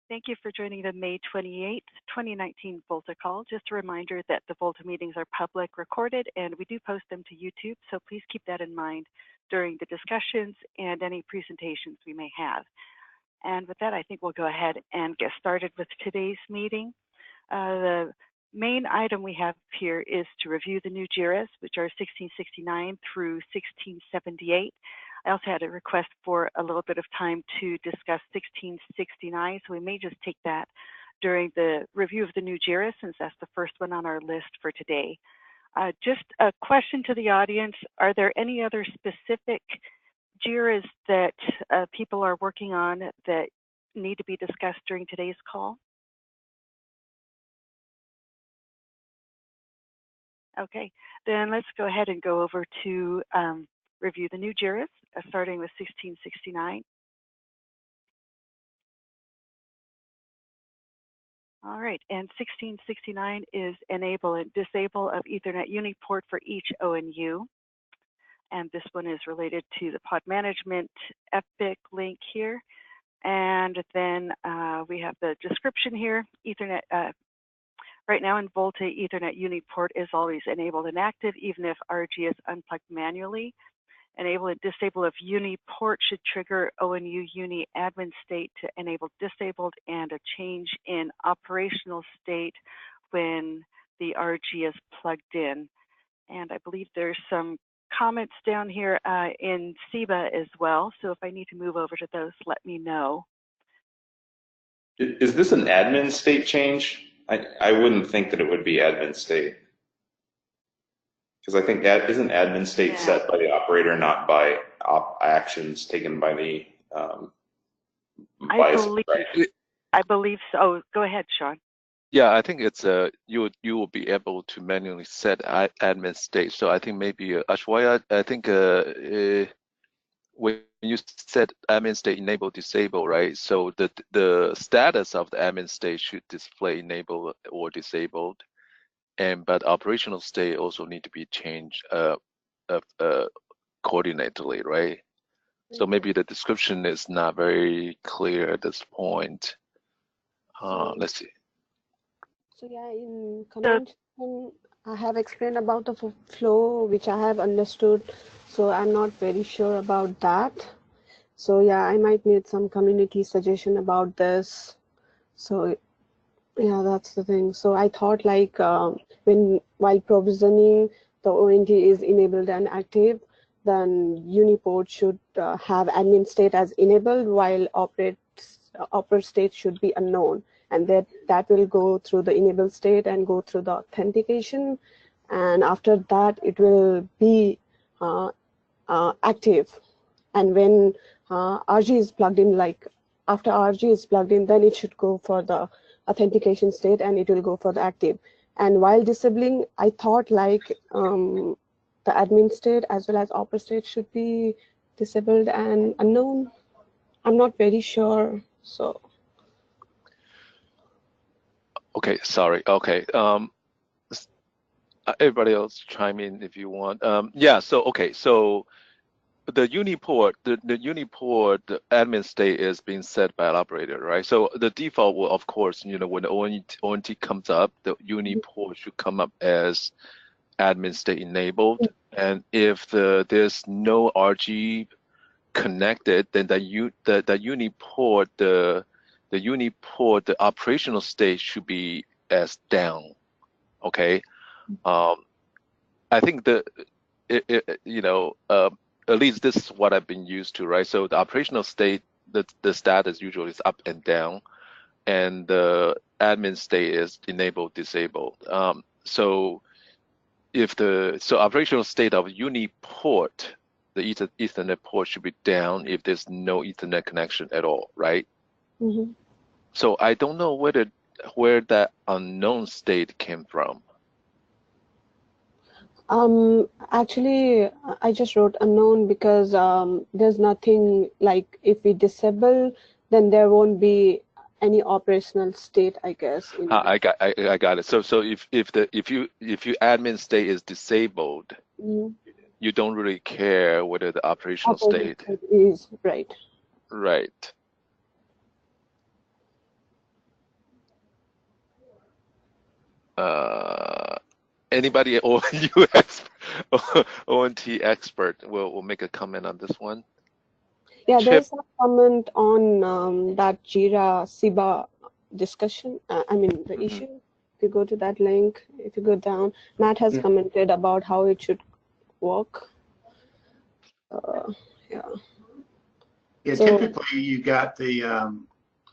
Thank you for joining the May 28th, 2019 VOLTHA call. Just a reminder that the VOLTHA meetings are public, recorded, and we do post them to YouTube, so please keep that in mind during the discussions and any presentations we may have. And with that, I think we'll go ahead and get started with today's meeting. The main item we have here is to review the new JIRAs, which are 1669 through 1678. I also had a request for a little bit of time to discuss 1669, so we may just take that during the review of the new JIRA, since that's the first one on our list for today. Just a question to the audience: are there any other specific JIRAs that people are working on that need to be discussed during today's call? Okay, then let's go ahead and go over to review the new JIRAs, starting with 1669. All right, and 1669 is enable and disable of Ethernet Uniport for each ONU. And this one is related to the pod management epic link here. And then we have the description here. Ethernet, right now in VOLTHA, Ethernet Uniport is always enabled and active, even if RG is unplugged manually. Enable and disable of Uniport should trigger ONU Uni admin state to enable disabled, and a change in operational state when the RG is plugged in. And I believe there's some comments down here in SIBA as well. So if I need to move over to those, let me know. Is this an admin state change? I wouldn't think that it would be admin state. Because I think that isn't admin state set by the operator, not by actions taken by the I believe so. Oh, go ahead, Sean. Yeah, I think it's you will be able to manually set admin state. So I think maybe Ashwaya, I think when you set admin state enable disable, right? So the status of the admin state should display enable or disabled. But operational state also need to be changed coordinatedly, right? So maybe the description is not very clear at this point. Let's see. So yeah, in command I have explained about the flow, which I have understood. So I'm not very sure about that. So yeah, I might need some community suggestion about this. So yeah, that's the thing. So I thought like while provisioning the ONT is enabled and active, then Uniport should have admin state as enabled, while operate state should be unknown, and that will go through the enable state and go through the authentication, and after that it will be active. And when RG is plugged in, like after RG is plugged in, then it should go for the authentication state and it will go for the active. And while disabling, I thought like the admin state as well as oper state should be disabled and unknown. I'm not very sure. So okay, sorry. Okay, everybody else chime in if you want. Yeah, so okay, so the Uniport, the Uniport admin state is being set by an operator, right? So the default will, of course, you know, when the ONT comes up, the Uniport should come up as admin state enabled. And if there's no RG connected, then the Uniport, the operational state should be as down. Okay. I think at least this is what I've been used to, right? So the operational state, the status usually is up and down, and the admin state is enabled, disabled. So operational state of Uniport, the Ethernet port should be down if there's no Ethernet connection at all, right? Mm-hmm. So I don't know where that unknown state came from. Actually, I just wrote unknown because there's nothing like if we disable, then there won't be any operational state, I guess. I got it. So if you admin state is disabled, you don't really care whether the operational state is right. Right. Anybody ONU expert, ONT expert will make a comment on this one. Yeah, Chip. there's a comment on that JIRA SIBA discussion. I mean, the issue. If you go to that link, if you go down, Matt has commented about how it should work. Yeah. Yeah, So, typically you got the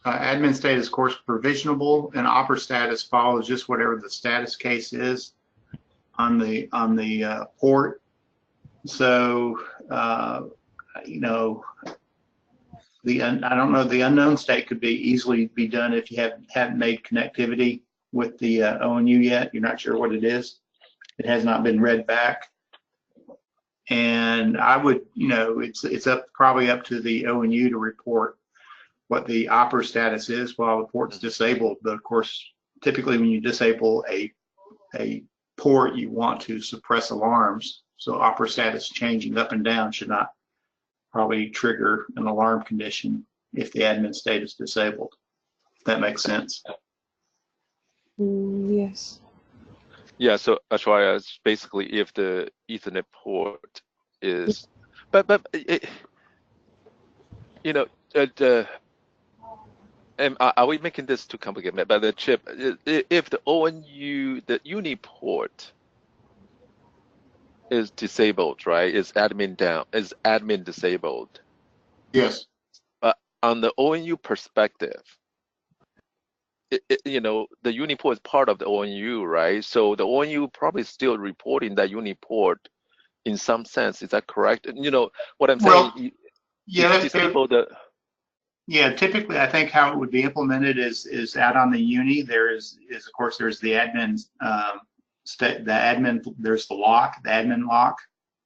admin status course provisionable, and opera status follows just whatever the status case is on the port. So you know, I don't know, the unknown state could be easily be done if you haven't made connectivity with the ONU yet. You're not sure what it is. It has not been read back. And I would, you know, it's probably up to the ONU to report what the opera status is while the port's disabled. But of course, typically when you disable a port, you want to suppress alarms. So opera status changing up and down should not probably trigger an alarm condition if the admin state is disabled. If that makes sense. yes. Yeah, so Ashwarya, it's basically if the Ethernet port is, but it, you know, and are we making this too complicated? But the chip, if the ONU, the uni port is disabled, right? Is admin down? Is admin disabled? Yes. But on the ONU perspective, you know, the uniport is part of the ONU, right? So the ONU probably still reporting that uniport in some sense. Is that correct? You know what I'm saying? Well, yeah, disable the. Yeah, typically I think how it would be implemented is out on the uni. Is of course there's the admin there's the lock, the admin lock.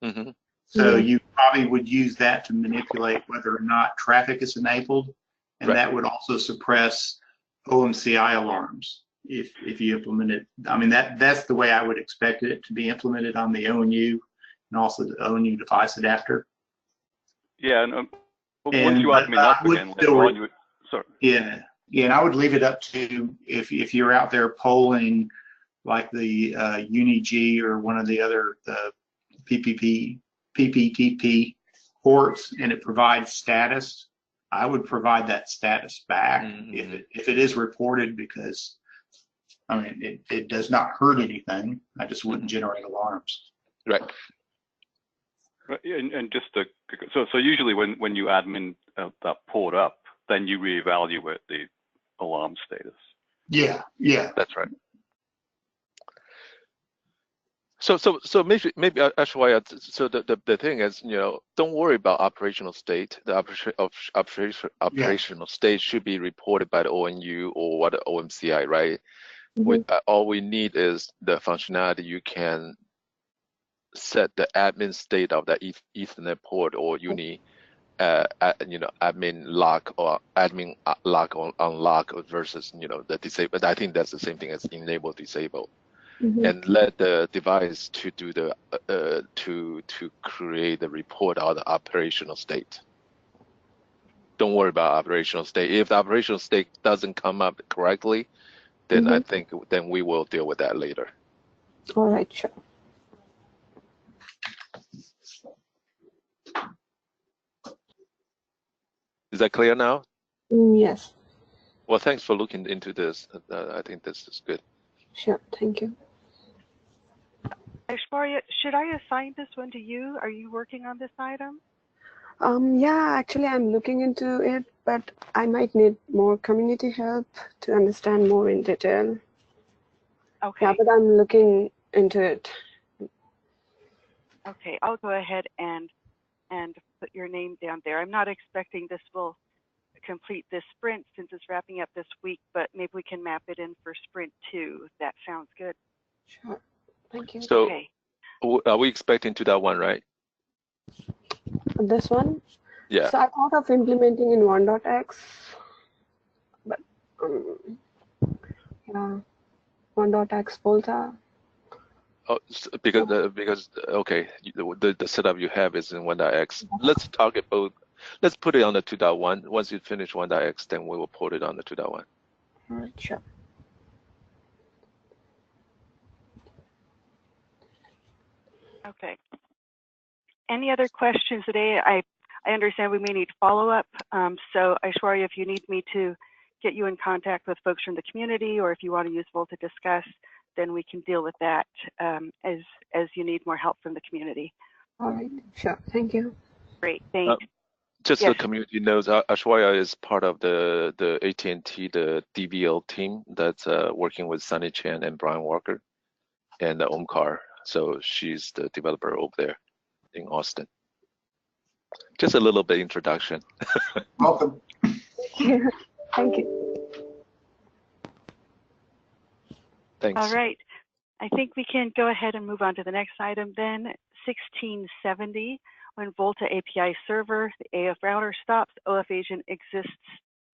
Mm-hmm. So you probably would use that to manipulate whether or not traffic is enabled, and that would also suppress OMCI alarms if you implement it. I mean that's the way I would expect it to be implemented on the ONU and also the ONU device adapter. Yeah, and once you admin up again, later on, sorry. Yeah, and I would leave it up to if you're out there polling like the UniG or one of the other PPTP ports, and it provides status. I would provide that status back if it is reported, because I mean it does not hurt anything. I just wouldn't generate alarms. Right. And just so usually when you admin that port up, then you reevaluate the alarm status. Yeah, that's right. So maybe Ashwarya, so the thing is, you know, don't worry about operational state. The operational state should be reported by the ONU or what the OMCI, right? All we need is the functionality. You can set the admin state of that Ethernet port or uni, you know, admin lock or admin lock or unlock versus, you know, the disable. But I think that's the same thing as enable disable, and let the device to do the to create the report of the operational state. Don't worry about operational state. If the operational state doesn't come up correctly, then I think then we will deal with that later. All right, sure. Is that clear now? Yes. Well, thanks for looking into this. I think this is good. Sure, thank you. Aishwarya, should I assign this one to you? Are you working on this item? Yeah, actually I'm looking into it, but I might need more community help to understand more in detail. Okay. Yeah, but I'm looking into it. Okay, I'll go ahead and put your name down there. I'm not expecting this will complete this sprint since it's wrapping up this week, but maybe we can map it in for sprint 2. That sounds good. Sure, thank you. So okay. Are we expecting to that one, right? This one? Yeah. So I thought of implementing in 1.x, but yeah, 1.x VOLTHA. Oh, because okay, the setup you have is in 1.x. Let's talk about. Let's put it on the 2.1. Once you finish 1.x, then we will put it on the 2.1. All right, sure. Okay. Any other questions today? I understand we may need follow-up. So Aishwarya, if you need me to get you in contact with folks from the community, or if you want to use VOLTHA Discuss, then we can deal with that as you need more help from the community. All right, sure. Thank you. Great, thanks. Just Yes. so the community knows, Aishwarya is part of the AT&T, the DVL team that's working with Sunny Chan and Brian Walker and Omkar. So she's the developer over there in Austin. Just a little bit introduction. Welcome. Thank you. Thanks. All right. I think we can go ahead and move on to the next item then. 1670, when VOLTHA API server, the AF router stops, OF agent exists,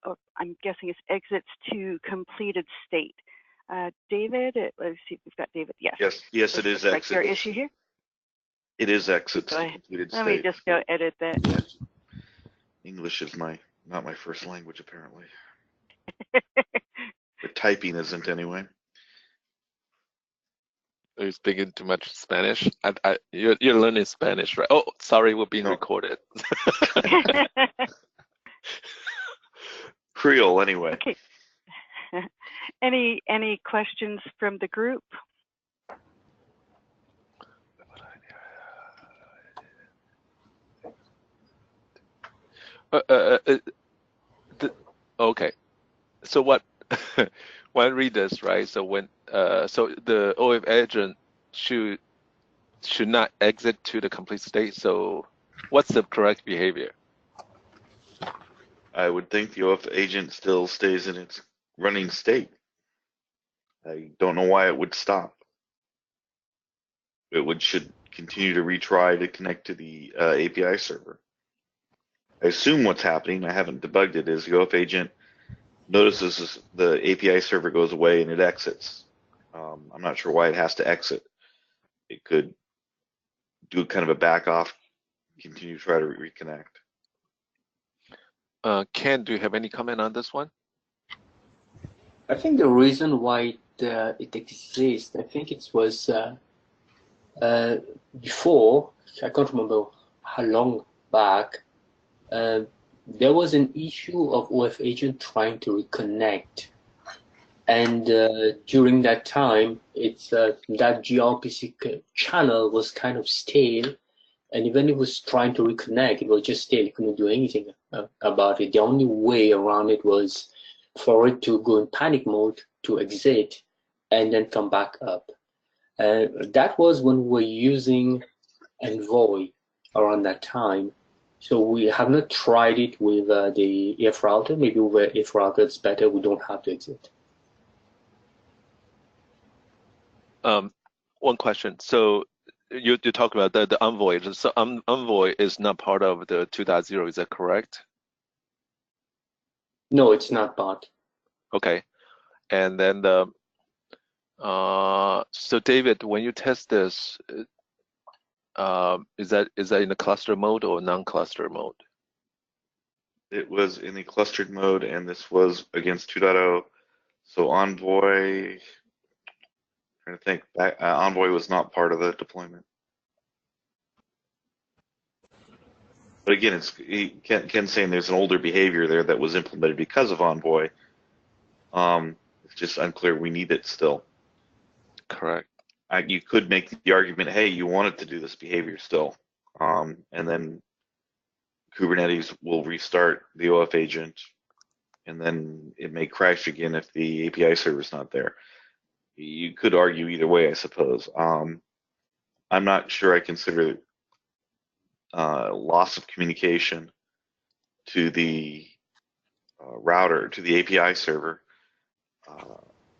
or I'm guessing it's exits to completed state. David, let's see if we've got David. Yes. Yes, it is Is there exits. issue here? It is exits. Go to ahead. completed Let me state. just go edit that. Yeah. English is not my first language, apparently. But typing isn't anyway. Are you speaking too much Spanish? You're learning Spanish, right? Oh, sorry, we're being No. recorded. Creole, anyway. Okay. Any questions from the group? Okay. So what? When I read this, right? So when so the OF agent should not exit to the complete state. So what's the correct behavior? I would think the OF agent still stays in its running state. I don't know why it would stop. It should continue to retry to connect to the API server. I assume what's happening, I haven't debugged it, is the OF agent notices the API server goes away and it exits. I'm not sure why it has to exit. It could do kind of a back off, continue to try to reconnect. Ken, do you have any comment on this one? I think the reason why it exists, I think it was before, I can't remember how long back, there was an issue of OF agent trying to reconnect. And during that time, it's that gRPC channel was kind of stale. And even if it was trying to reconnect, it was just stale. It couldn't do anything about it. The only way around it was for it to go in panic mode, to exit, and then come back up. That was when we were using Envoy around that time. So we have not tried it with the AF router. Maybe with AF router it's better. We don't have to exit. One question. So you talk about the Envoy. So Envoy is not part of the 2.0. Is that correct? No, it's not part. Okay. And then so David, when you test this, is that in the cluster mode or non-cluster mode? It was in the clustered mode, and this was against 2.0. So Envoy, trying to think, Envoy was not part of the deployment. But again, Ken's saying there's an older behavior there that was implemented because of Envoy. It's just unclear. We need it still. Correct. You could make the argument, hey, you wanted to do this behavior still, and then Kubernetes will restart the OF agent, and then it may crash again if the API server is not there. You could argue either way, I suppose. I'm not sure I consider loss of communication to the router, to the API server,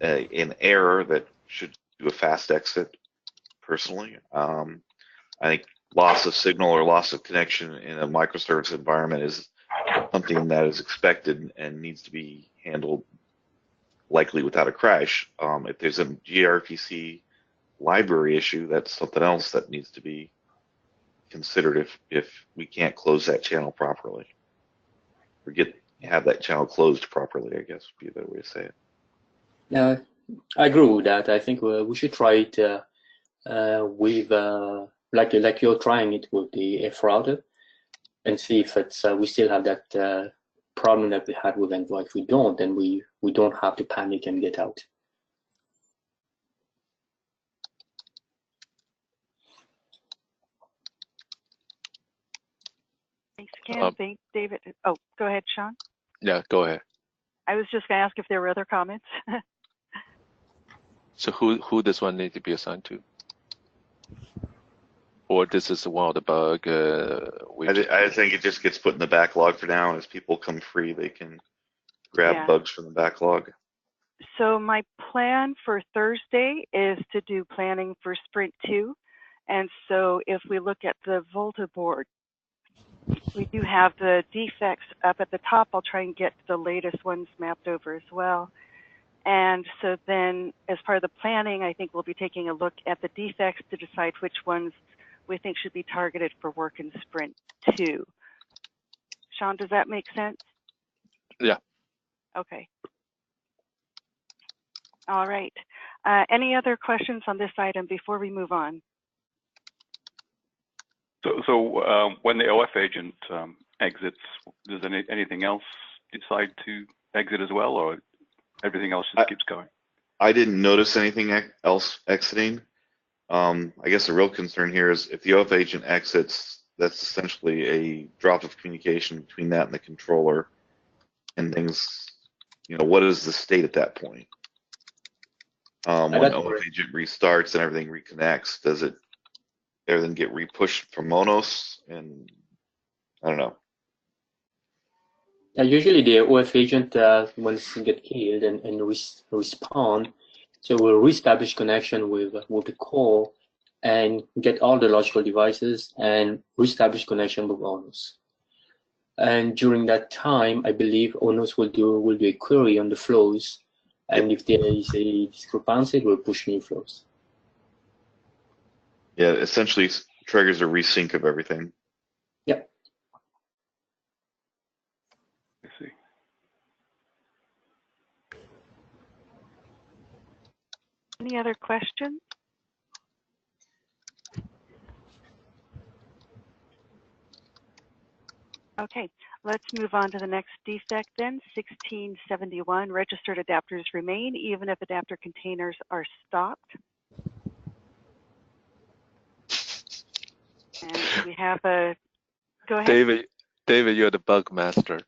an error that should do a fast exit, personally. I think loss of signal or loss of connection in a microservice environment is something that is expected and needs to be handled likely without a crash. If there's a gRPC library issue, that's something else that needs to be considered if we can't close that channel properly. Or have that channel closed properly, I guess would be a better way to say it. I agree with that. I think we should try it with like you're trying it with the F router, and see if it's we still have that problem that we had with Envoy. If we don't, then we don't have to panic and get out. Thanks, Ken. Thanks, David. Oh, go ahead, Sean. Yeah, go ahead. I was just going to ask if there were other comments. So who this one need to be assigned to? Or this is one of the bug? I think it just gets put in the backlog for now, and as people come free, they can grab bugs from the backlog. So my plan for Thursday is to do planning for Sprint 2. And so if we look at the VOLTHA board, we do have the defects up at the top. I'll try and get the latest ones mapped over as well. And so then as part of the planning, I think we'll be taking a look at the defects to decide which ones we think should be targeted for work in Sprint 2. Sean, does that make sense? Yeah. Okay. All right. Any other questions on this item before we move on? So when the OF agent exits, does anything else decide to exit as well, or everything else just keeps going? I didn't notice anything else exiting. I guess the real concern here is if the OF agent exits, that's essentially a drop of communication between that and the controller, and things, what is the state at that point? When OF agent restarts and everything reconnects, does everything get repushed from Monos? And I don't know. Usually the OF agent, once it gets killed and respawn, so we'll reestablish connection with the core and get all the logical devices and reestablish connection with ONOS. And during that time, I believe ONOS will do a query on the flows, and if there is a discrepancy, it will push new flows. Yeah, essentially triggers a resync of everything. Yep. I see. Any other questions? Okay, let's move on to the next defect then. 1671, registered adapters remain even if adapter containers are stopped. And we have a, go ahead. David, you're the bug master.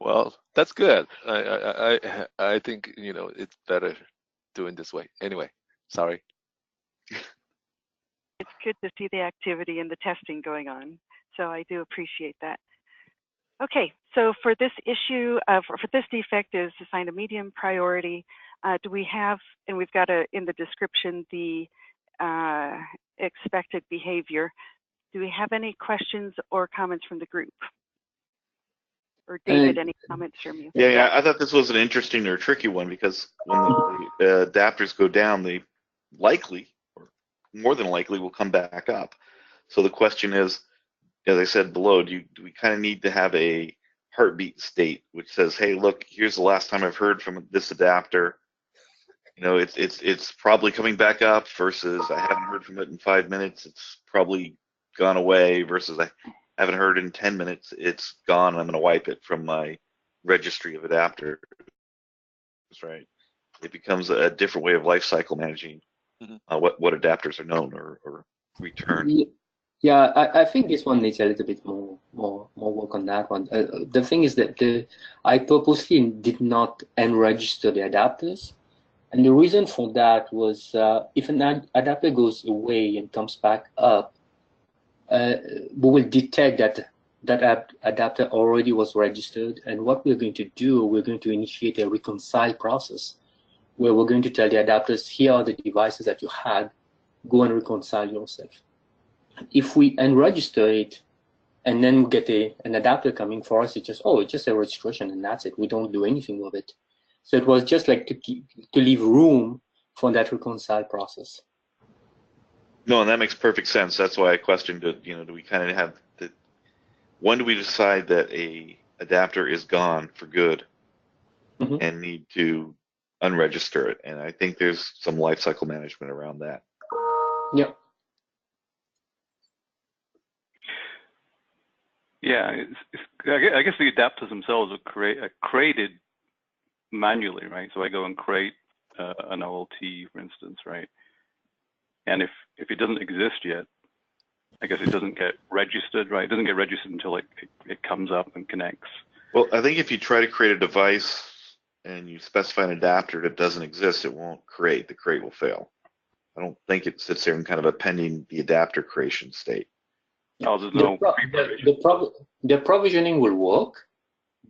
Well, that's good. I think, it's better doing this way. Anyway, sorry. It's good to see the activity and the testing going on. So I do appreciate that. Okay, so for this issue, for this defect is assigned a medium priority. Do we have, and we've got in the description, the expected behavior. Do we have any questions or comments from the group? Or David, any comments from you? Yeah, I thought this was an interesting or tricky one because when the adapters go down, they likely, or more than likely, will come back up. So the question is, as I said below, do we kind of need to have a heartbeat state which says, hey, look, here's the last time I've heard from this adapter. It's probably coming back up versus I haven't heard from it in 5 minutes. It's probably gone away versus I haven't heard in 10 minutes. It's gone. I'm going to wipe it from my registry of adapters. That's right. It becomes a different way of life cycle managing what adapters are known or returned. Yeah, I think this one needs a little bit more work on that one. The thing is that I purposely did not unregister the adapters. And the reason for that was if an adapter goes away and comes back up, we will detect that adapter already was registered. And what we're going to do, we're going to initiate a reconcile process where we're going to tell the adapters, here are the devices that you had, go and reconcile yourself. If we unregister it and then we get an adapter coming for us, it's just a registration and that's it. We don't do anything with it. So it was just like to leave room for that reconcile process. No, and that makes perfect sense. That's why I questioned it. Do we kind of have when do we decide that a adapter is gone for good and need to unregister it? And I think there's some life cycle management around that. Yep. Yeah, I guess the adapters themselves are created manually, right? So I go and create an OLT, for instance, right? And if it doesn't exist yet, I guess it doesn't get registered, right? It doesn't get registered until it comes up and connects. Well, I think if you try to create a device and you specify an adapter that doesn't exist, it won't create. The crate will fail. I don't think it sits there in kind of a pending the adapter creation state. Oh, there's no the provisioning will work,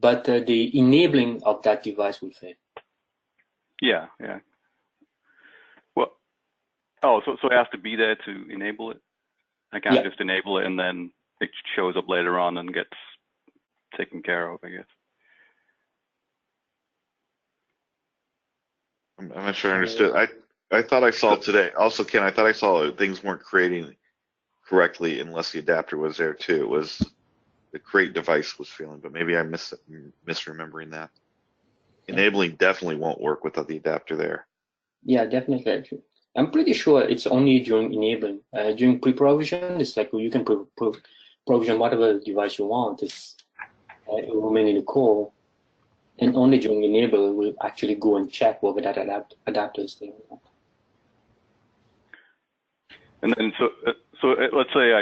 but the enabling of that device will fail. Yeah, yeah. Well, oh, so it has to be there to enable it? I can't just enable it and then it shows up later on and gets taken care of, I guess. I'm not sure I understood. I thought I saw today. Also, Ken, I thought I saw things weren't creating correctly unless the adapter was there too. It was the crate device was failing, but maybe I'm misremembering that. Enabling definitely won't work without the adapter there. Yeah, definitely. Actually, I'm pretty sure it's only during enabling. During pre-provision, it's like you can provision whatever device you want. It will remain in the core. And only during enable will actually go and check whether that adapter is there. And then so let's say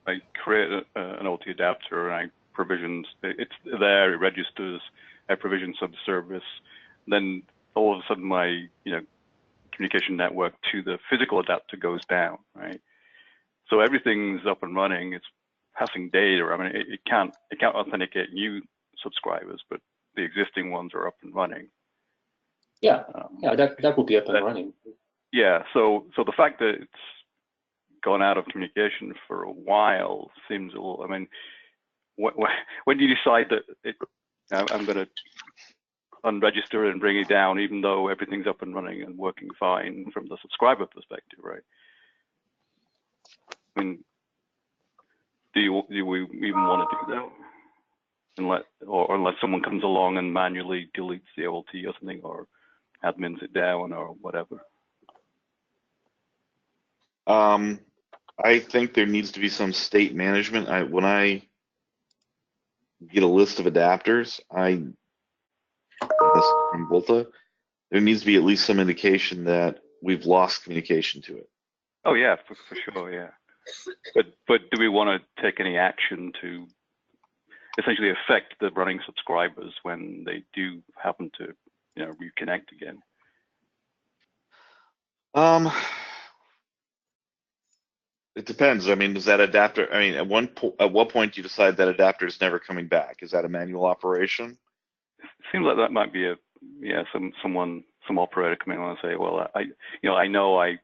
I create an OLT adapter and I provision it's there, it registers, I provision subservice, then all of a sudden my communication network to the physical adapter goes down, right? So everything's up and running, it's passing data. I mean, it can't authenticate new subscribers, but the existing ones are up and running. Yeah, that would be up and running. Yeah, so the fact that it's gone out of communication for a while seems a little. I mean, when do you decide that I'm going to unregister and bring it down, even though everything's up and running and working fine from the subscriber perspective, right? I mean, do we even want to do that? Unless someone comes along and manually deletes the OLT or something, or admins it down or whatever. I think there needs to be some state management. When I get a list of adapters, from VOLTHA, there needs to be at least some indication that we've lost communication to it. Oh yeah, for sure, yeah. But do we want to take any action to essentially affect the running subscribers when they do happen to reconnect again? It depends. I mean, does that adapter? I mean, at what point do you decide that adapter is never coming back? Is that a manual operation? It seems like that might be some operator coming on and say, well, I know I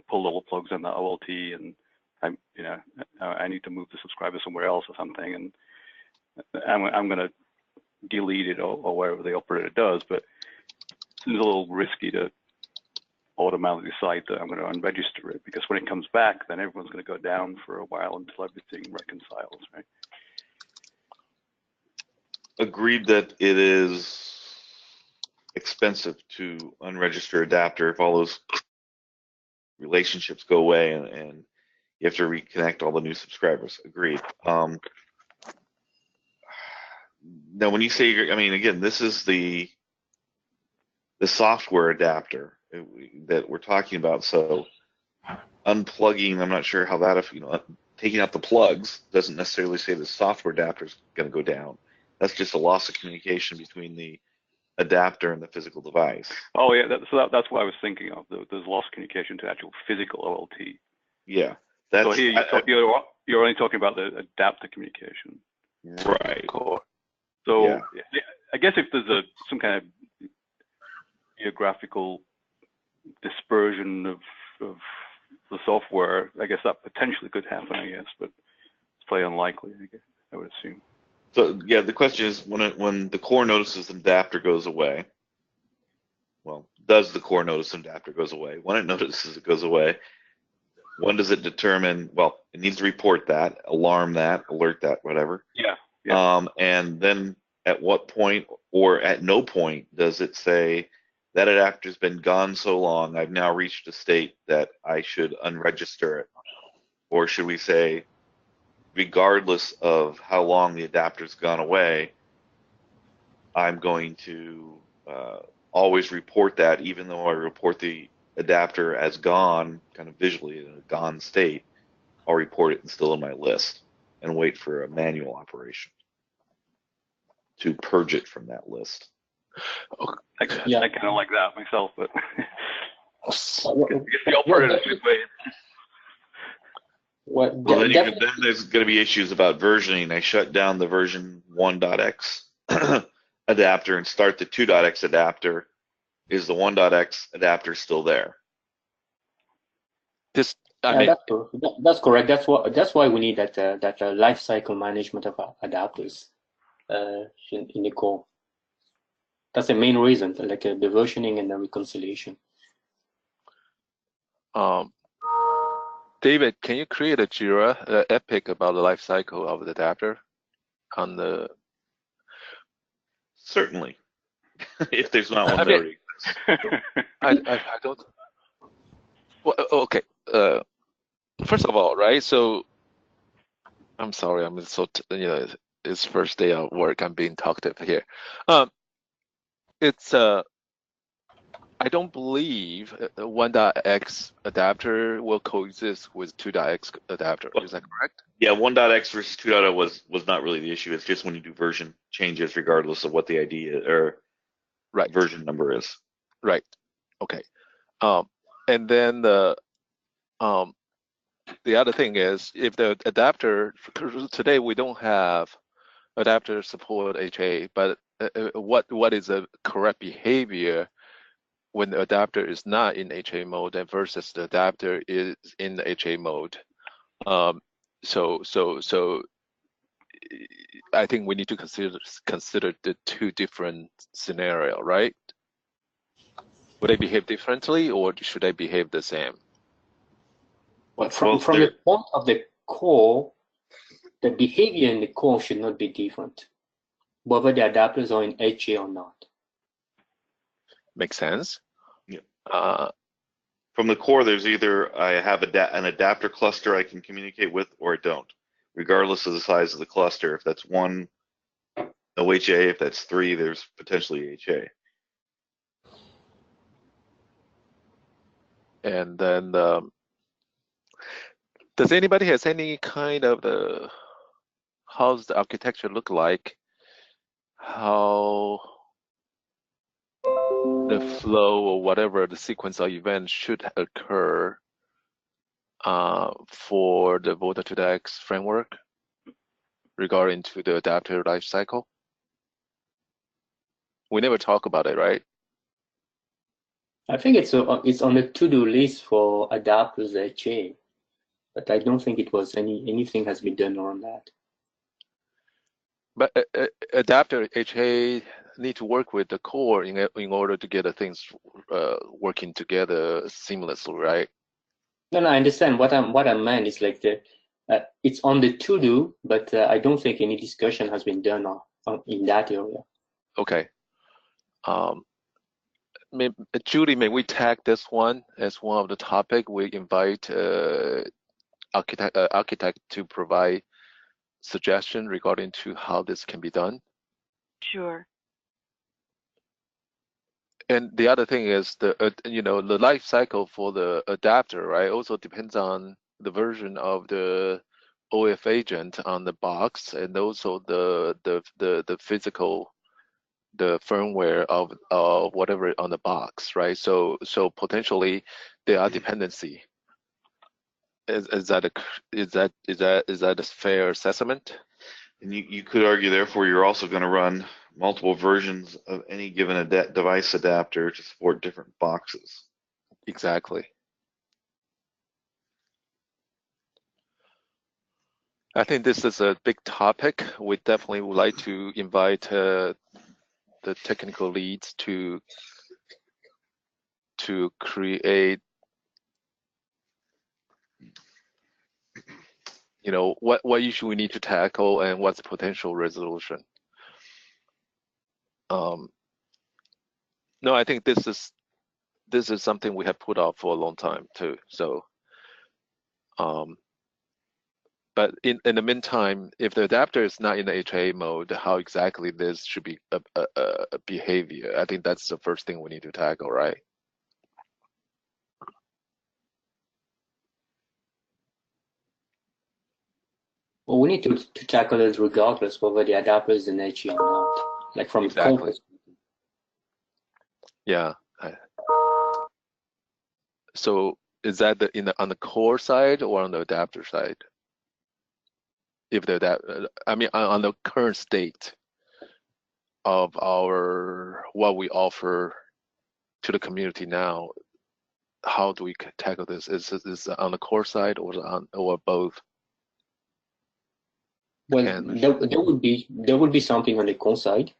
pulled all the plugs in the OLT and I need to move the subscriber somewhere else or something, and I'm going to delete it or whatever the operator does. But it seems a little risky to automatically decide that I'm going to unregister it, because when it comes back, then everyone's going to go down for a while until everything reconciles, right? Agreed that it is expensive to unregister adapter if all those relationships go away and you have to reconnect all the new subscribers. Agreed. Now, when you say, I mean, again, this is the software adapter that we're talking about. So unplugging, I'm not sure how that, taking out the plugs doesn't necessarily say the software adapter is going to go down. That's just a loss of communication between the adapter and the physical device. Oh yeah, that's what I was thinking of. There's loss of communication to actual physical OLT. Yeah. So here you're only talking about the adapter communication. Right. Core. So yeah. I guess if there's some kind of geographical dispersion of the software, I guess that potentially could happen, I guess, but it's probably unlikely, I would assume. So yeah, the question is when the core notices an adapter goes away, well, does the core notice an adapter goes away? When it notices it goes away, when does it determine, well, it needs to report that, alarm that, alert that, whatever. Yeah. And then at what point or at no point does it say that adapter's been gone so long, I've now reached a state that I should unregister it? Or should we say, regardless of how long the adapter's gone away, I'm going to always report that, even though I report the adapter as gone, kind of visually in a gone state, I'll report it and still in my list and wait for a manual operation to purge it from that list. I kind of like that myself, but the operator should wait. Well, then there's going to be issues about versioning. I shut down the version 1.x adapter and start the 2.x adapter. Is the 1.x adapter still there? That's correct. That's why we need that life cycle management of adapters in the core. That's the main reason, like the versioning and the reconciliation. David, can you create a JIRA epic about the life cycle of the adapter on the? Certainly, if there's not one that already exists. I don't. Well, okay. First of all, right? So, I'm sorry. I'm so it's first day of work. I'm being talkative here. It's I don't believe 1.x adapter will coexist with 2.x adapter. Is that correct? Yeah, 1.x versus 2.0 was not really the issue. It's just when you do version changes, regardless of what the ID or version number is. Right. Okay. And then the other thing is, if the adapter, today we don't have adapter support HA, but what is the correct behavior when the adapter is not in HA mode and versus the adapter is in the HA mode? So I think we need to consider the two different scenario, right? Would they behave differently, or should they behave the same? Well, from the point of the core, the behavior in the core should not be different, whether the adapters are in HA or not. Makes sense. Yeah. From the core, there's either I have an adapter cluster I can communicate with, or I don't, regardless of the size of the cluster. If that's one, no HA. If that's three, there's potentially HA. And then, does anybody has any kind of how's the architecture look like? How the flow or whatever the sequence of events should occur for the VOLTHA 2.x framework regarding to the adapter life cycle? We never talk about it, right? I think it's on the to-do list for adapters HA, but I don't think it was anything has been done around that. But adapter HA need to work with the core in order to get things working together seamlessly, right? No, I understand. What I meant is like it's on the to-do, but I don't think any discussion has been done in that area. Okay. Judy, may we tag this one as one of the topic? We invite architect to provide suggestion regarding to how this can be done. Sure. And the other thing is the life cycle for the adapter, right? Also depends on the version of the OF agent on the box, and also the physical, the firmware of whatever on the box, right? So potentially there are dependency. Is that a fair assessment? And you could argue, therefore, you're also going to run multiple versions of any given device adapter to support different boxes. Exactly. I think this is a big topic. We definitely would like to invite the technical leads to create, what issue we need to tackle and what's the potential resolution. No, I think this is something we have put off for a long time too. So, but in the meantime, if the adapter is not in the HA mode, how exactly this should be a behavior? I think that's the first thing we need to tackle, right? Well, we need to tackle it regardless whether the adapter is in HE or not, like from Exactly. Yeah. So is that on the core side or on the adapter side? If the I mean, on the current state of what we offer to the community now, how do we tackle this? Is it on the core side or both? Well, And there would be something on the core side,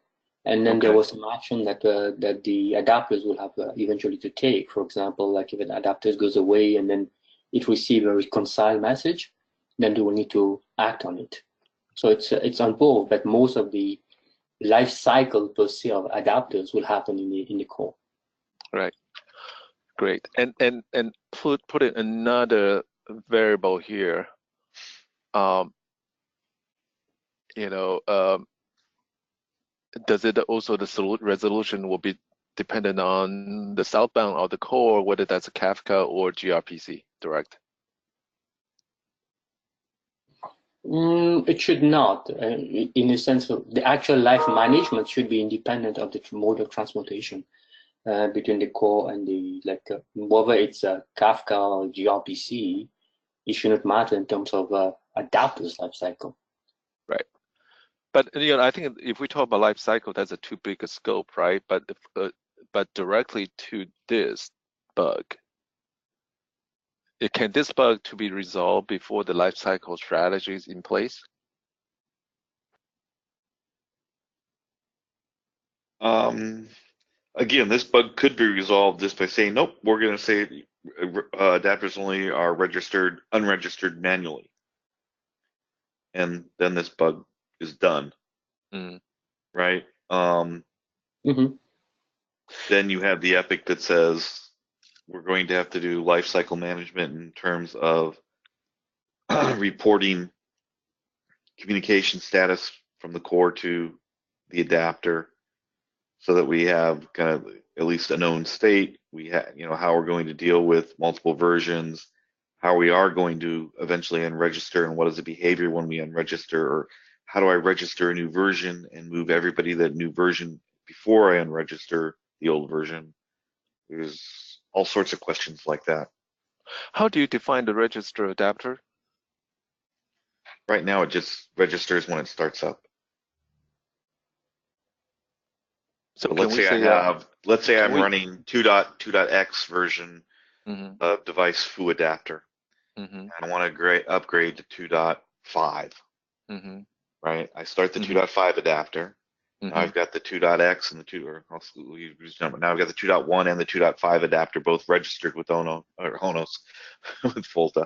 and then there okay. was some action that the adapters will have eventually to take. For example, like if an adapter goes away and then it receives a reconcile message, then they will need to act on it. So it's on both, but most of the life cycle per se of adapters will happen in the core. Right. Great. And put in another variable here. You know, does it also the resolution will be dependent on the southbound of the core, whether that's a Kafka or gRPC direct? It should not, in the sense of the actual life management should be independent of the mode of transportation between the core and the whether it's a Kafka or gRPC, it shouldn't matter in terms of adapters life cycle. Right. But I think if we talk about life cycle, that's a too big a scope, right? But but directly to this bug, can this bug to be resolved before the life cycle strategy is in place? Again, this bug could be resolved just by saying, nope, we're going to say adapters only are unregistered manually. And then this bug is done, right? Then you have the epic that says we're going to have to do lifecycle management in terms of reporting communication status from the core to the adapter, so that we have kind of at least a known state. We have, how we're going to deal with multiple versions, how we are going to eventually unregister, and what is the behavior when we unregister, or how do I register a new version and move everybody that new version before I unregister the old version. There's all sorts of questions like that. How do you define the register adapter? Right now, it just registers when it starts up. So let's say I'm running 2.2.x version of device foo adapter, and I want to upgrade to 2.5. Right? I start the 2.5 adapter. Now I've got the 2.x and the 2, or now I've got the 2.1 and the 2.5 adapter both registered with Honos with VOLTHA.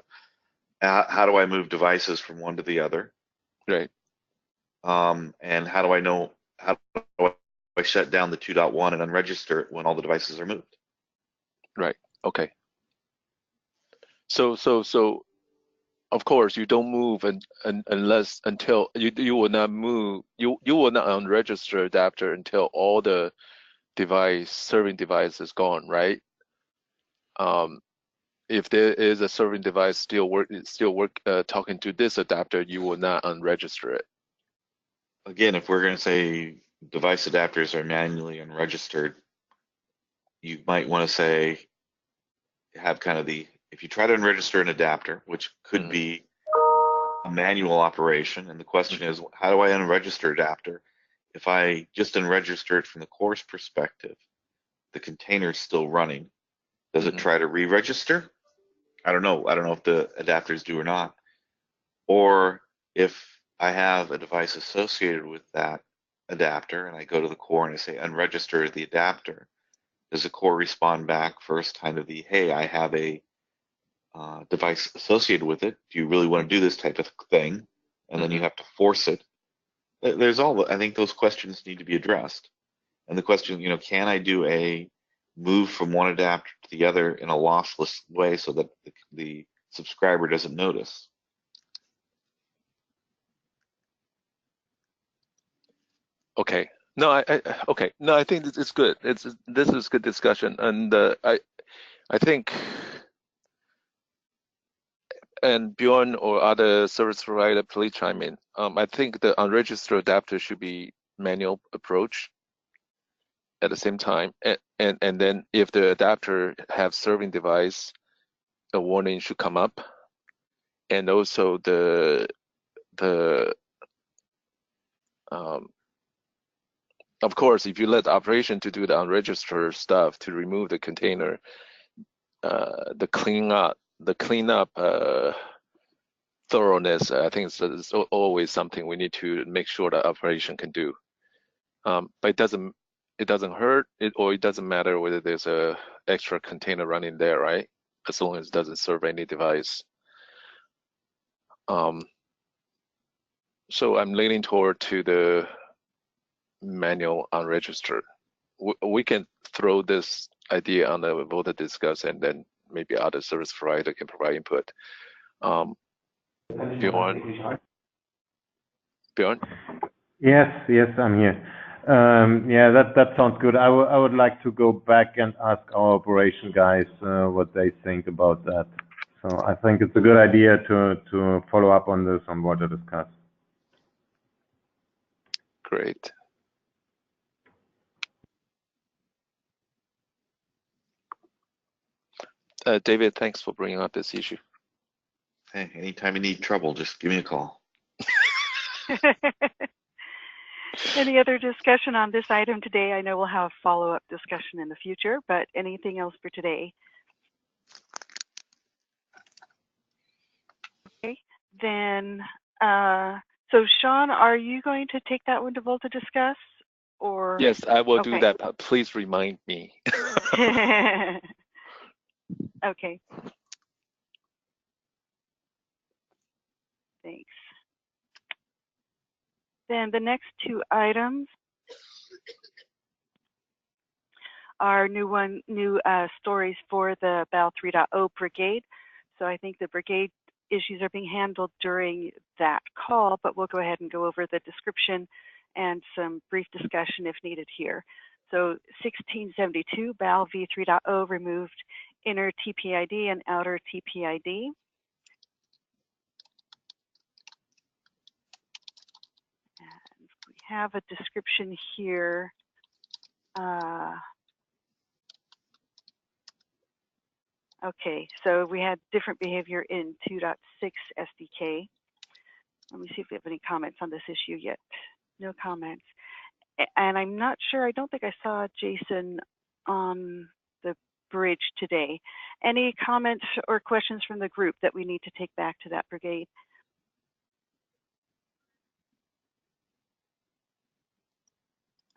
How do I move devices from one to the other? Right. And how do I know how do I shut down the 2.1 and unregister it when all the devices are moved? Right. Okay. So of course you don't move until you will not move. You will not unregister adapter until all the serving device is gone, right? If there is a serving device still talking to this adapter, you will not unregister it. Again, if we're going to say device adapters are manually unregistered, you might want to say, have kind of if you try to unregister an adapter, which could be a manual operation, and the question is, how do I unregister adapter? If I just unregister it from the core's perspective, the container is still running. Does it try to re-register? I don't know. I don't know if the adapters do or not. Or if I have a device associated with that adapter and I go to the core and I say unregister the adapter, does the core respond back first kind of hey, I have a device associated with it. Do you really want to do this type of thing? And then you have to force it. I think those questions need to be addressed. And the question, can I do a move from one adapter to the other in a lossless way so that the subscriber doesn't notice? Okay. No, okay. No, I think it's good. This is good discussion, and I think, and Bjorn or other service provider, please chime in. I think the unregistered adapter should be manual approach at the same time, and then if the adapter have serving device, a warning should come up, and also the of course, if you let the operation to do the unregistered stuff to remove the container, the cleanup thoroughness, I think it's always something we need to make sure the operation can do. But it doesn't hurt it, or it doesn't matter whether there's a extra container running there, right? As long as it doesn't serve any device. So I'm leaning toward to the manual unregistered. We can throw this idea on the VOLTHA discuss, and then maybe other service provider can provide input. Bjorn? Yes, I'm here. Yeah, that sounds good. I would like to go back and ask our operation guys what they think about that. So I think it's a good idea to follow up on this on what to discuss. Great. David, thanks for bringing up this issue. Hey, anytime you need trouble, just give me a call. Any other discussion on this item today? I know we'll have follow-up discussion in the future, but anything else for today? Okay, then, so Sean, are you going to take that one to VOLTHA discuss? Or? Yes, I will Okay. do that, but please remind me. Okay. Thanks. Then the next two items are new stories for the BAL 3.0 brigade. So I think the brigade issues are being handled during that call, but we'll go ahead and go over the description and some brief discussion if needed here. So 1672 BAL v 3.0 removed inner TPID and outer TPID. And we have a description here. Okay, so we had different behavior in 2.6 SDK. Let me see if we have any comments on this issue yet. No comments. And I'm not sure, I don't think I saw Jason on the bridge today. Any comments or questions from the group that we need to take back to that brigade?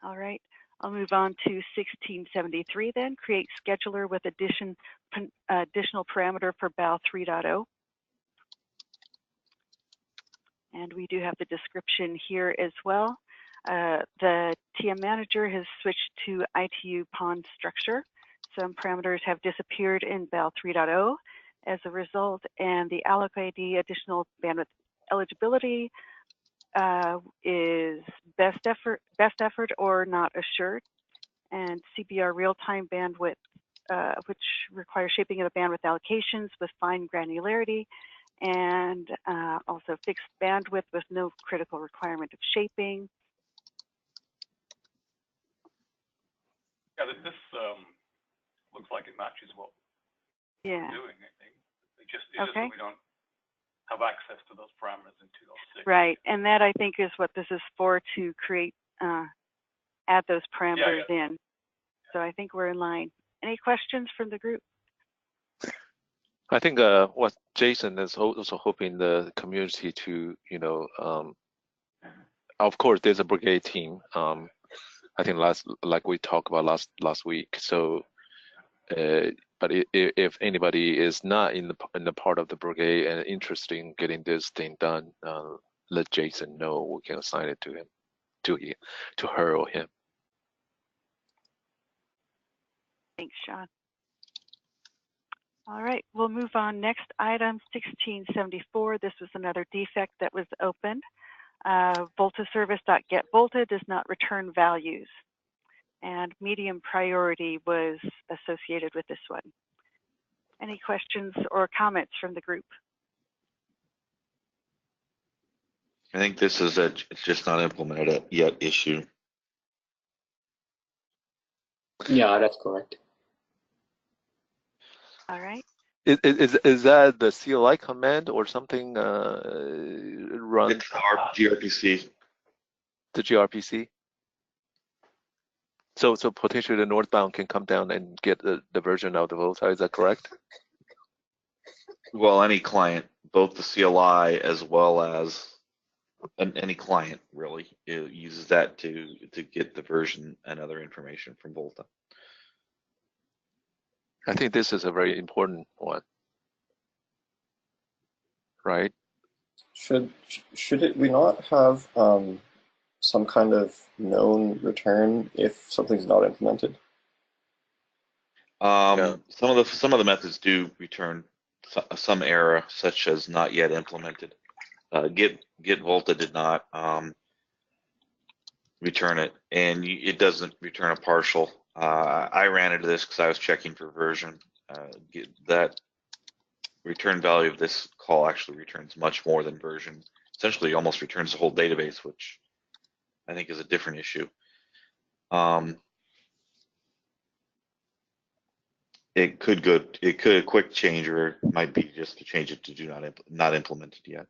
All right, I'll move on to 1673 then. Create scheduler with additional parameter for BAL 3.0. And we do have the description here as well. The TM manager has switched to ITU pond structure. Some parameters have disappeared in BAL 3.0 as a result, and the alloc ID additional bandwidth eligibility is best effort or not assured, and CBR real-time bandwidth, which requires shaping of the bandwidth allocations with fine granularity, and also fixed bandwidth with no critical requirement of shaping. Yeah, this looks like it matches what we're doing, I think. It's just that we don't have access to those parameters in 2.6. Right, and that I think is what this is for, to create, add those parameters in. So I think we're in line. Any questions from the group? I think what Jason is also hoping the community to, of course, there's a brigade team. I think like we talked about last week. So, but if anybody is not in the part of the brigade and interested in getting this thing done, let Jason know. We can assign it to him, to her or him. Thanks, Sean. All right, we'll move on. Next item, 1674. This was another defect that was opened. Volta service.getVolta does not return values, and medium priority was associated with this one. Any questions or comments from the group? I think this is it's just not implemented yet issue. Yeah, that's correct. All right. Is that the CLI command or something run? It's gRPC. The gRPC. So potentially the northbound can come down and get the version of the Volta. Is that correct? Well, any client, both the CLI as well as any client really uses that to get the version and other information from Volta. I think this is a very important one, right? Should we not have some kind of known return if something's not implemented? Yeah. Some of the methods do return some error, such as not yet implemented. Get Volta did not return it, and it doesn't return a partial. I ran into this because I was checking for version. That return value of this call actually returns much more than version. Essentially, almost returns the whole database, which I think is a different issue. It could a quick change, or it might be just to change it to do not implemented yet.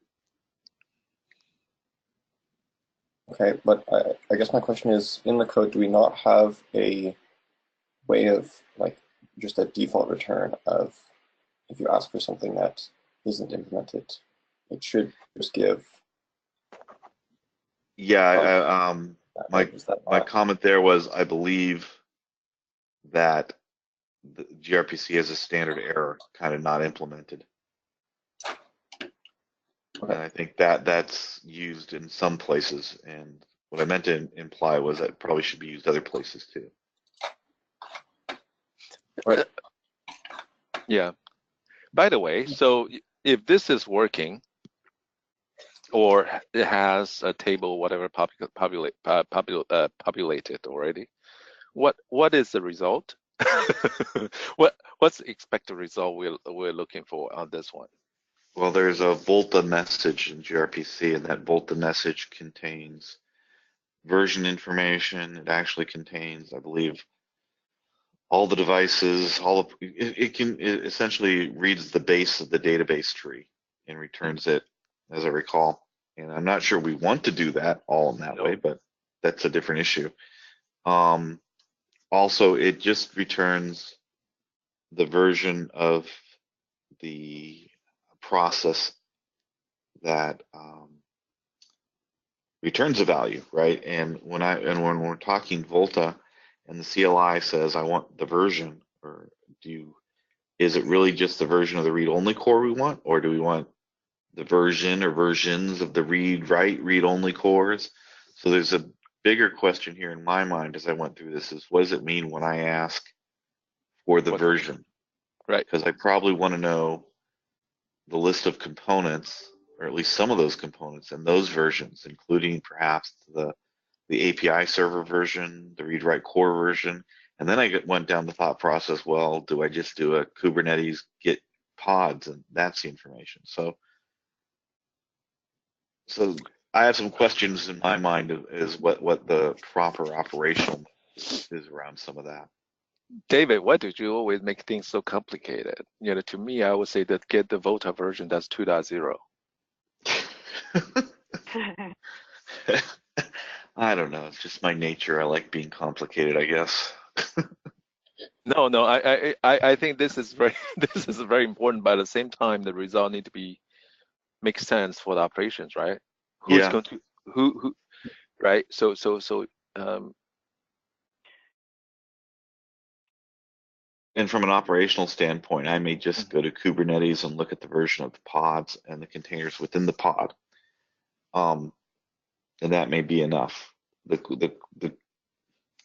Okay, but I guess my question is, in the code, do we not have a way of like just a default return of if you ask for something that isn't implemented, it should just give? Yeah, my comment there was I believe that the gRPC has a standard error, kind of not implemented. And I think that's used in some places, and what I meant to imply was that it probably should be used other places too. Right. Yeah. By the way, so if this is working, or it has a table, whatever, populated already, what is the result? What's the expected result we're looking for on this one? Well, there's a Volta message in gRPC, and that Volta message contains version information. It actually contains, I believe, all the devices, it essentially reads the base of the database tree and returns it, as I recall. And I'm not sure we want to do that all in that way, but that's a different issue. Also, it just returns the version of the process that returns a value, right? And when we're talking Volta, and the CLI says I want the version, or is it really just the version of the read-only core we want, or do we want the version or versions of the read-write, read-only cores? So there's a bigger question here in my mind as I went through this: is what does it mean when I ask for the version? Right. Because I probably want to know the list of components, or at least some of those components and those versions, including perhaps the API server version, the read-write core version. And then I went down the thought process, well, do I just do a Kubernetes git pods, and that's the information. So I have some questions in my mind is what the proper operational is around some of that. David, why did you always make things so complicated? To me, I would say that get the Volta version, that's 2.0. I don't know. It's just my nature. I like being complicated, I guess. No, I think this is very very important. But at the same time, the result need to make sense for the operations, right? Who's going to who, right? So and from an operational standpoint, I may just go to Kubernetes and look at the version of the pods and the containers within the pod, and that may be enough. I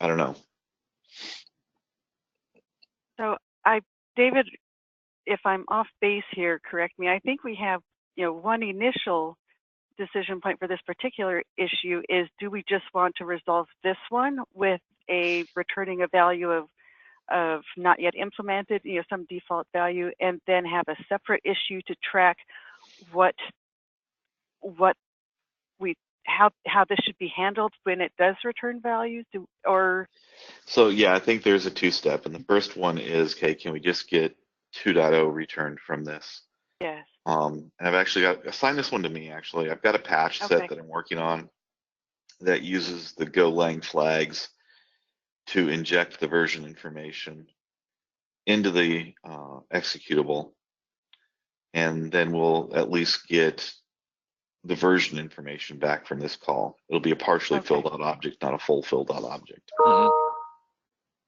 don't know. So David, if I'm off base here, correct me. I think we have, one initial decision point for this particular issue is, do we just want to resolve this one with a returning a value of not yet implemented, some default value, and then have a separate issue to track how this should be handled when it does return values, So yeah, I think there's a two-step, and the first one is, okay, can we just get 2.0 returned from this? Yes. And I've actually assign this one to me. Actually, I've got a patch set that I'm working on that uses the Golang flags to inject the version information into the executable, and then we'll at least get the version information back from this call. It'll be a partially filled out object, not a full filled out object.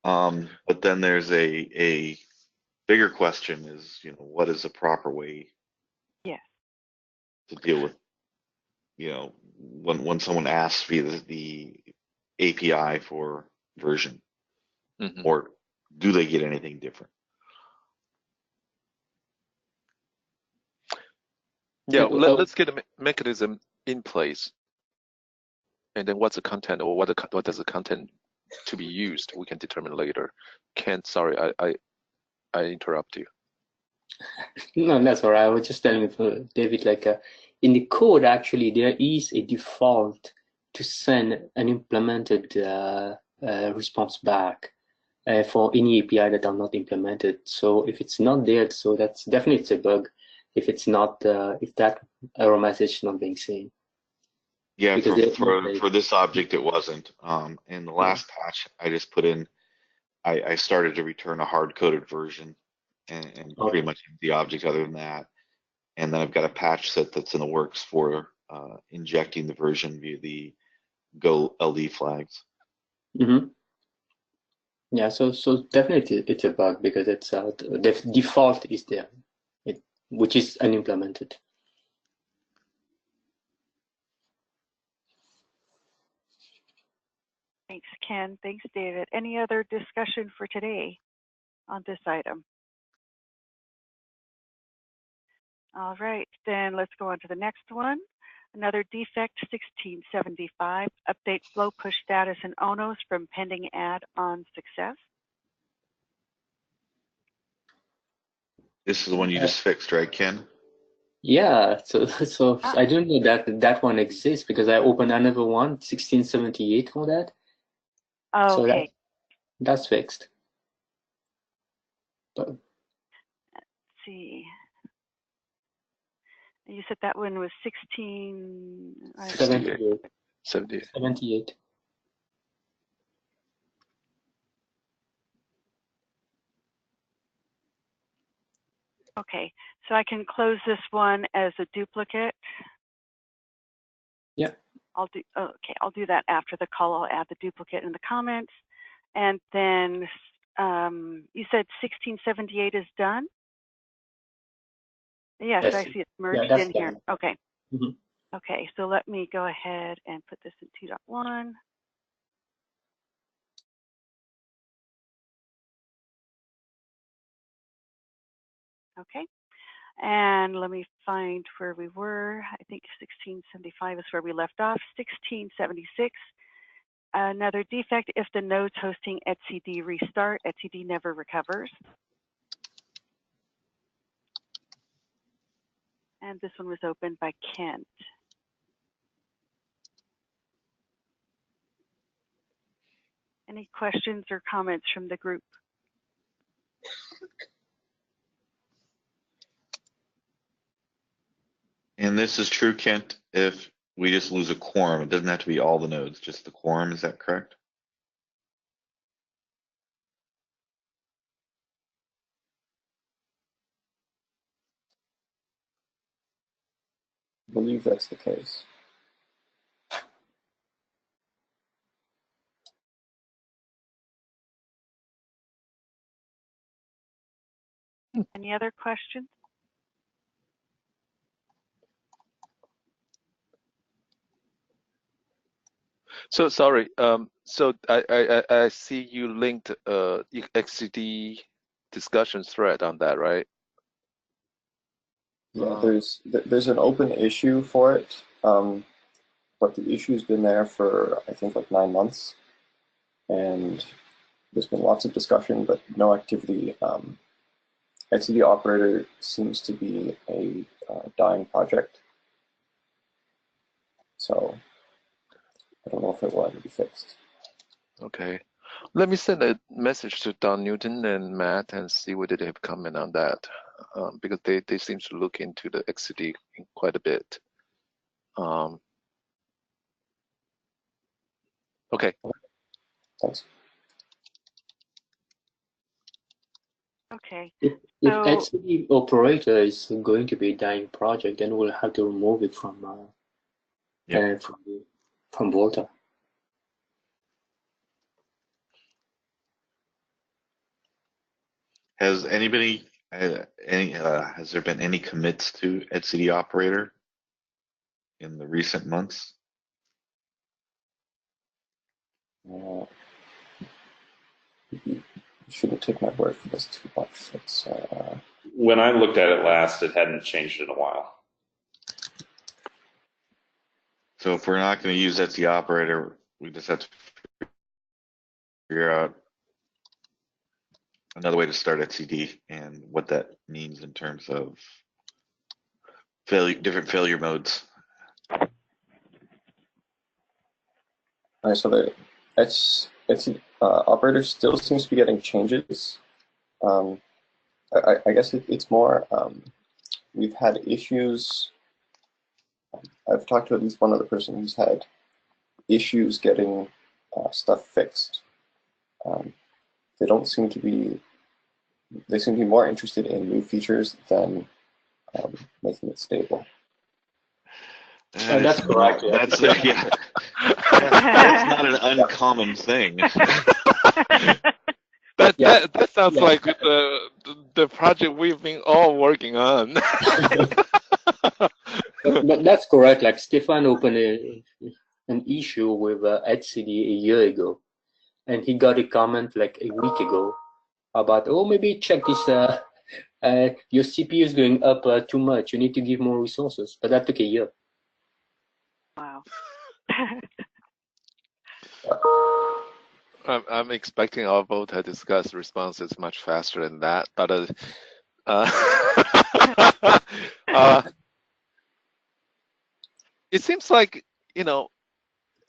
But then there's a bigger question is, what is a proper way to deal with, when someone asks via the API for version, or do they get anything different? Yeah, let's get a mechanism in place, and then what's the content, or what does the content to be used, we can determine later. Ken, sorry, I interrupt you. No, that's all right. I was just telling you, David, in the code, actually, there is a default to send an implemented response back for any API that are not implemented. So if it's not there, so that's definitely it's a bug. If it's not, if that error message is not being seen. Yeah, for this object, it wasn't. In the last patch, I just put in, I started to return a hard-coded version and pretty much the object other than that. And then I've got a patch set that's in the works for injecting the version via the Go LD flags. Yeah, so definitely it's a bug because it's the default is there, which is unimplemented. Thanks, Ken. Thanks, David. Any other discussion for today on this item? All right, then let's go on to the next one. Another defect, 1675, update flow push status and ONOS from pending add on success. This is the one you just fixed, right, Ken? Yeah, so I didn't know that one exists because I opened another one, 1678 for that. Oh, okay. So that's fixed. But, let's see. You said that one was 78. Okay, so I can close this one as a duplicate. Yeah. I'll do that after the call. I'll add the duplicate in the comments. And then you said 1678 is done? Yes, I see it's merged in here. Okay. Okay, so let me go ahead and put this in 2.1. Okay, and let me find where we were. I think 1675 is where we left off. 1676, another defect, if the nodes hosting etcd restart, etcd never recovers. And this one was opened by Kent. Any questions or comments from the group? And this is true, Kent, if we just lose a quorum. It doesn't have to be all the nodes, just the quorum. Is that correct? I believe that's the case. Any other questions? So sorry. So I see you linked XCD discussion thread on that, right? Yeah, there's an open issue for it, but the issue's been there for I think like 9 months, and there's been lots of discussion but no activity. etcd operator seems to be a dying project, so I don't know if it will ever be fixed. Okay. Let me send a message to Don Newton and Matt and see whether they have comment on that, because they seem to look into the XCD quite a bit. Okay. Thanks. Okay. If XCD operator is going to be a dying project, then we'll have to remove it from from VOLTHA. Has anybody has there been any commits to etcd operator in the recent months? You shouldn't take my word for this too much. It's When I looked at it last, it hadn't changed in a while. So if we're not going to use etcd operator, we just have to figure out another way to start etcd and what that means in terms of different failure modes. Alright, so the etcd operator still seems to be getting changes. I guess it's more we've had issues. I've talked to at least one other person who's had issues getting stuff fixed. They don't seem to be. They seem to be more interested in new features than making it stable. That's correct. Yeah. That's yeah. That's not an uncommon thing. That sounds like the project we've been all working on. But that's correct. Like Stefan opened an issue with etcd a year ago, and he got a comment like a week ago about, oh, maybe check this. Your CPU is going up too much. You need to give more resources. But that took a year. Wow. I'm expecting our VOLTHA discuss responses much faster than that, but it seems like, you know,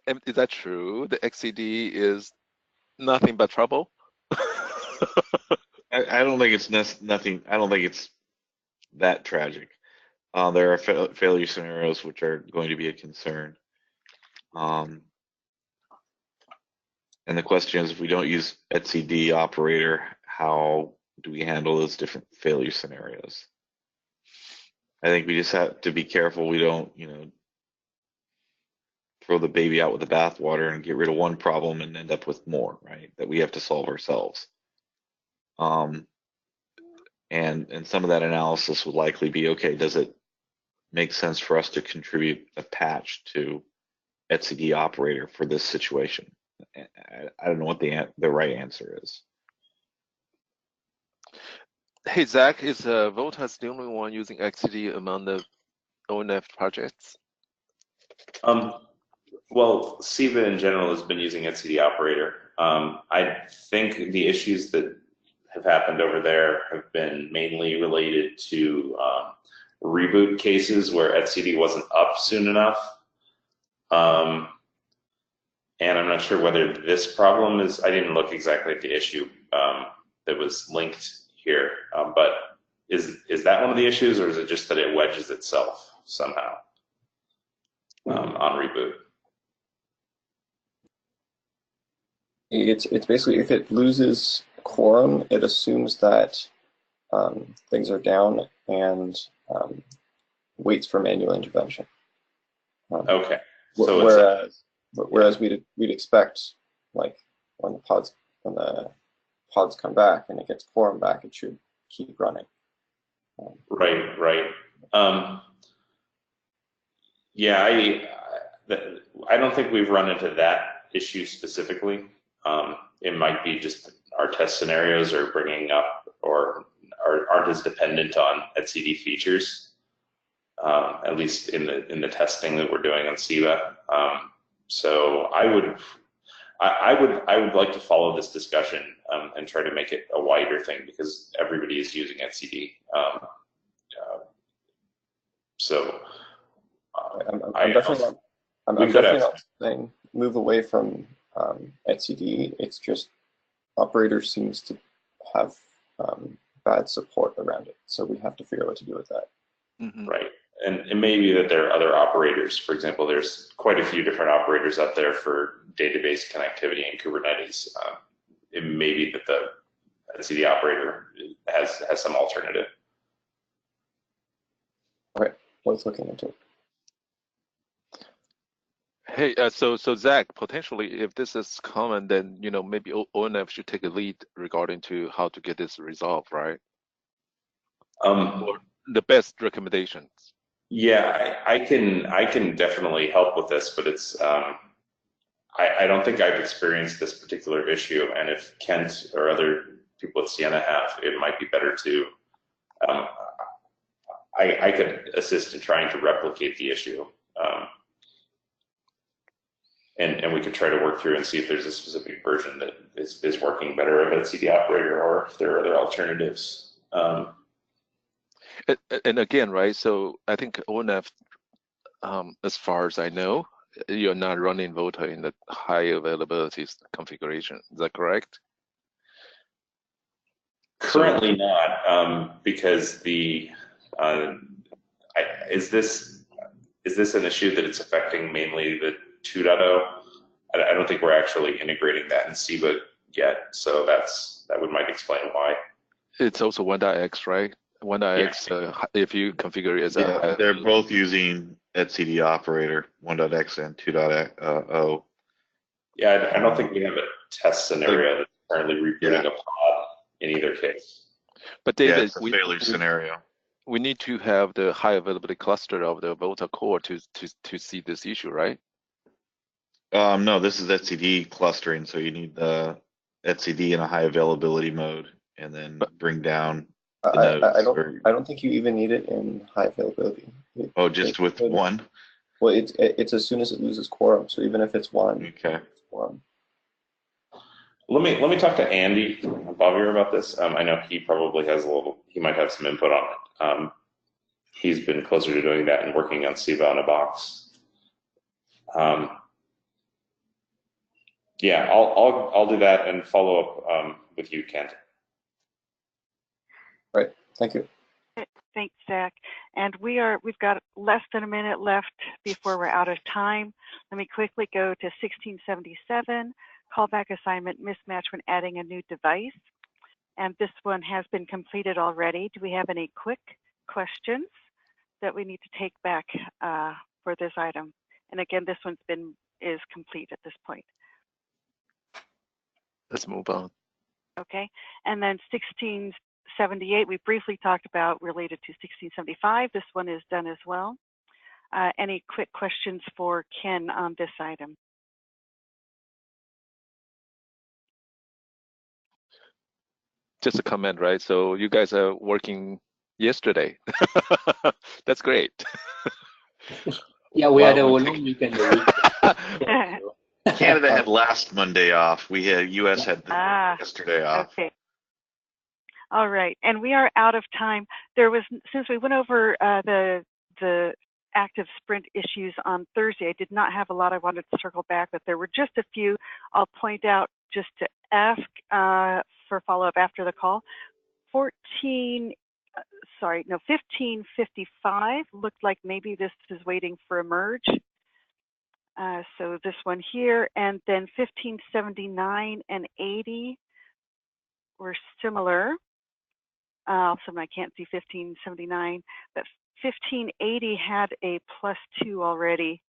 is that true? The XCD is nothing but trouble? I don't think it's nothing. I don't think it's that tragic. There are failure scenarios which are going to be a concern. And the question is, if we don't use etcd operator, how do we handle those different failure scenarios? I think we just have to be careful we don't, throw the baby out with the bathwater and get rid of one problem and end up with more, right? That we have to solve ourselves. And some of that analysis would likely be, okay, does it make sense for us to contribute a patch to etcd operator for this situation? I don't know what the right answer is. Hey, Zach, is VOLTHA the only one using XCD among the ONF projects? Well, SIVA in general has been using etcd operator. I think the issues that have happened over there have been mainly related to reboot cases where etcd wasn't up soon enough. And I'm not sure whether this problem is, I didn't look exactly at the issue that was linked here, but is that one of the issues, or is it just that it wedges itself somehow on reboot? It's basically, if it loses quorum, it assumes that things are down and waits for manual intervention. Okay. So whereas we'd expect, like when the pods come back and it gets quorum back, it should keep running. Right. Yeah, I don't think we've run into that issue specifically. It might be just our test scenarios are bringing up or aren't as dependent on etcd features, at least in the testing that we're doing on SIVA. So I would like to follow this discussion and try to make it a wider thing, because everybody is using etcd. I'm definitely not saying move away from etcd. It's just operator seems to have bad support around it, so we have to figure out what to do with that. Mm-hmm. Right. And it may be that there are other operators. For example, there's quite a few different operators out there for database connectivity in Kubernetes. It may be that the etcd operator has some alternative. Right. Worth looking into. Hey, so Zach, potentially, if this is common, then maybe ONF should take a lead regarding to how to get this resolved, right? Or the best recommendations. Yeah, I can definitely help with this, but it's I don't think I've experienced this particular issue, and if Kent or other people at Sienna have, it might be better to. I could assist in trying to replicate the issue. And we could try to work through and see if there's a specific version that is working better of etcd operator, or if there are other alternatives. And again, right, so I think ONF, as far as I know, you're not running VOLTHA in the high availability configuration. Is that correct? Currently not, because is this an issue that it's affecting mainly the 2.0? I don't think we're actually integrating that in SIVA yet, so that might explain why. It's also 1.x, right? 1.x, yeah. If you configure it as they're both using etcd operator 1.x and 2.0. Yeah, I don't think we have a test scenario that's currently rebooting a pod in either case. But David, it's a failure scenario. We need to have the high availability cluster of the VOLTHA core to see this issue, right? No, this is etcd clustering, so you need the etcd in a high availability mode, and then bring down the nodes. I don't think you even need it in high availability. Just with one? Well, it's as soon as it loses quorum. So even if it's one, okay. Quorum. Let me talk to Andy Bobbier about this. I know he probably has he might have some input on it. He's been closer to doing that and working on SIVA on a box. Yeah, I'll do that and follow up with you, Kent. Right. Thank you. Thanks, Zach. And we've got less than a minute left before we're out of time. Let me quickly go to 1677, callback assignment mismatch when adding a new device. And this one has been completed already. Do we have any quick questions that we need to take back for this item? And again, this one's is complete at this point. Let's move on. Okay, and then 1678, we briefly talked about related to 1675. This one is done as well. Any quick questions for Ken on this item? Just a comment, right? So you guys are working yesterday. That's great. Yeah, we had a long weekend. Canada had last Monday off. We had US had yesterday off. Okay. All right, and we are out of time. Since we went over the active sprint issues on Thursday, I did not have a lot I wanted to circle back, but there were just a few I'll point out just to ask for follow-up after the call. 1555 looked like maybe this is waiting for a merge. So this one here, and then 1579 and 80 were similar. So I can't see 1579, but 1580 had a +2 already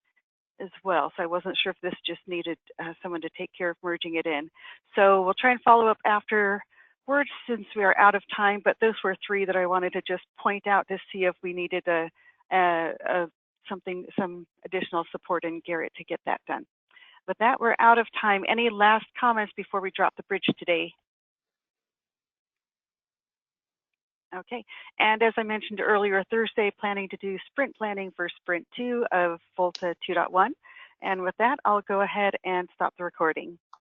as well. So I wasn't sure if this just needed someone to take care of merging it in. So we'll try and follow up afterwards since we are out of time, but those were three that I wanted to just point out to see if we needed some additional support in Garrett to get that done. With that, we're out of time. Any last comments before we drop the bridge today? Okay, and as I mentioned earlier, Thursday, planning to do sprint planning for Sprint 2 of VOLTHA 2.1. And with that, I'll go ahead and stop the recording.